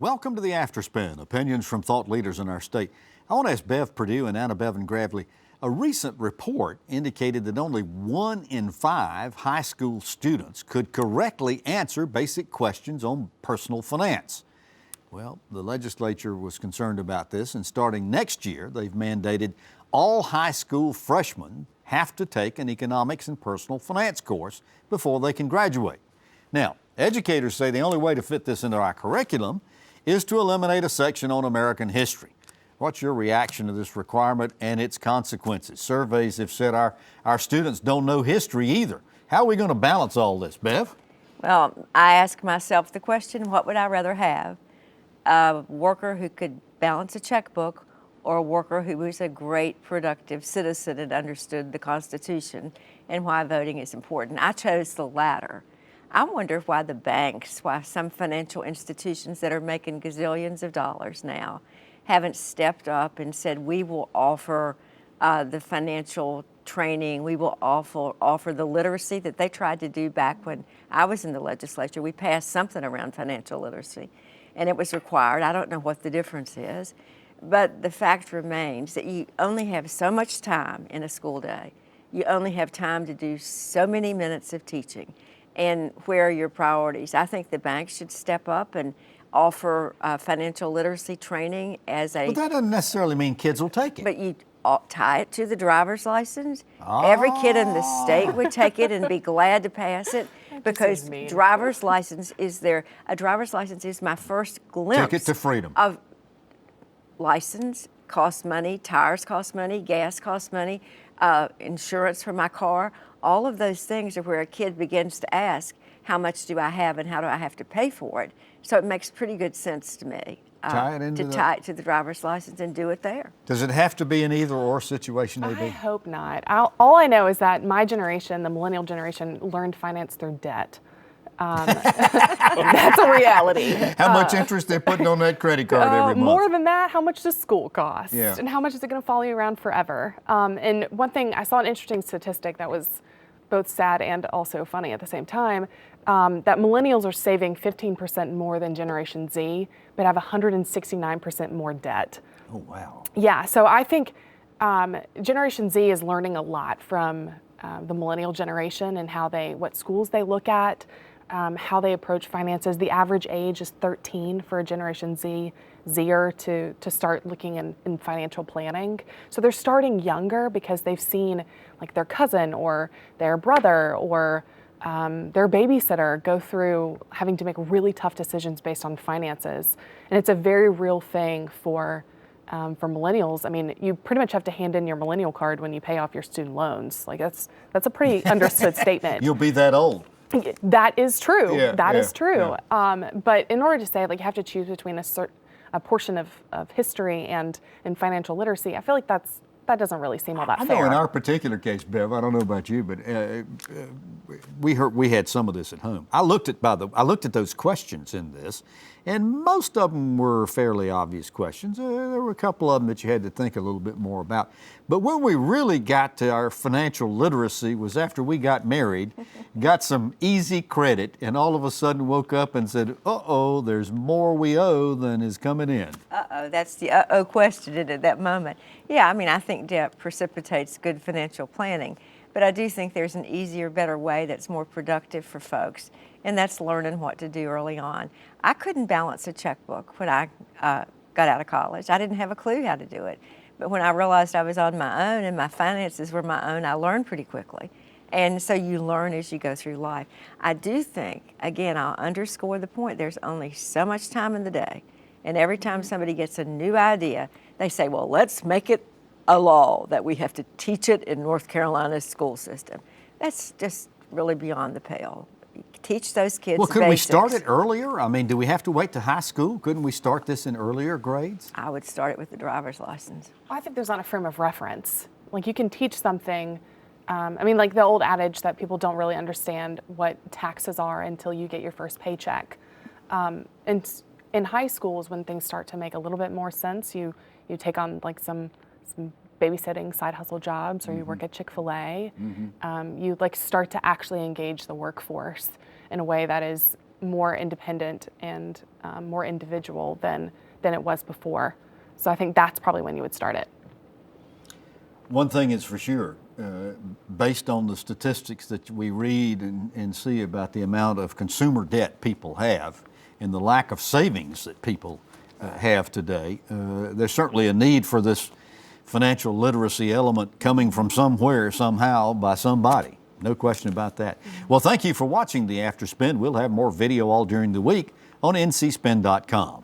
Welcome to the Afterspin, opinions from thought leaders in our state. I want to ask Bev Perdue and Anna Bevan Gravely. A recent report indicated that only 1 in 5 high school students could correctly answer basic questions on personal finance. Well, the legislature was concerned about this, and starting next year, they've mandated all high school freshmen have to take an economics and personal finance course before they can graduate. Now, educators say the only way to fit this into our curriculum is to eliminate a section on American history. What's your reaction to this requirement and its consequences? Surveys have said our students don't know history either. How are we going to balance all this, Bev? Well, I ask myself the question, what would I rather have? A worker who could balance a checkbook or a worker who was a great, productive citizen and understood the Constitution and why voting is important? I chose the latter. I wonder why the banks, why some financial institutions that are making gazillions of dollars now haven't stepped up and said, we will offer the financial training, we will offer the literacy that they tried to do back when I was in the legislature. We passed something around financial literacy, and it was required. I don't know what the difference is, but the fact remains that you only have so much time in a school day. You only have time to do so many minutes of teaching. And where are your priorities? I think the banks should step up and offer financial literacy training as a... But that doesn't necessarily mean kids will take it. But you tie it to the driver's license. Every kid in the state would take it and be glad to pass it because driver's license is a driver's license is my first glimpse. Ticket to freedom. Of license costs money, tires cost money, gas costs money, insurance for my car. All of those things are where a kid begins to ask, how much do I have and how do I have to pay for it? So it makes pretty good sense to me tie it to the driver's license and do it there. Does it have to be an either-or situation, AB? I hope not. All I know is that my generation, the millennial generation, learned finance through debt. That's a reality. How much interest they're putting on that credit card every month? More than that, how much does school cost? Yeah. And how much is it going to follow you around forever? And one thing, I saw an interesting statistic that was both sad and also funny at the same time, that millennials are saving 15% more than Generation Z, but have 169% more debt. Oh, wow. Yeah, so I think Generation Z is learning a lot from the millennial generation and what schools they look at, how they approach finances. The average age is 13 for a Generation Zer to start looking in financial planning. So they're starting younger because they've seen like their cousin or their brother or their babysitter go through having to make really tough decisions based on finances. And it's a very real thing for millennials. I mean, you pretty much have to hand in your millennial card when you pay off your student loans. Like that's a pretty understood statement. You'll be that old. That is true. Yeah, that is true. Yeah. But in order to say, like, you have to choose between a portion of history and financial literacy, I feel like that doesn't really seem all that fair. I know in our particular case, Bev, I don't know about you, but we had some of this at home. I looked at those questions in this, and most of them were fairly obvious questions. There were a couple of them that you had to think a little bit more about. But when we really got to our financial literacy was after we got married, got some easy credit, and all of a sudden woke up and said, uh-oh, there's more we owe than is coming in. Uh-oh, that's the uh-oh question at that moment. Yeah, I mean, I think debt precipitates good financial planning, but I do think there's an easier, better way that's more productive for folks, and that's learning what to do early on. I couldn't balance a checkbook when I got out of college. I didn't have a clue how to do it. But when I realized I was on my own and my finances were my own, I learned pretty quickly. And so you learn as you go through life. I do think, again, I'll underscore the point, there's only so much time in the day. And every time somebody gets a new idea, they say, well, let's make it a law that we have to teach it in North Carolina's school system. That's just really beyond the pale. Teach those kids Well, could basics. we start it earlier? I mean, do we have to wait to high school? Couldn't we start this in earlier grades? I would start it with the driver's license. I think there's not a frame of reference. Like you can teach something. I mean, like the old adage that people don't really understand what taxes are until you get your first paycheck. And in high schools, when things start to make a little bit more sense, you take on like some babysitting side hustle jobs, or you work at Chick-fil-A. You like start to actually engage the workforce in a way that is more independent and more individual than it was before. So I think that's probably when you would start it. One thing is for sure, based on the statistics that we read and see about the amount of consumer debt people have and the lack of savings that people have today, there's certainly a need for this financial literacy element coming from somewhere, somehow, by somebody. No question about that. Well, thank you for watching the After Spin. We'll have more video all during the week on ncspin.com.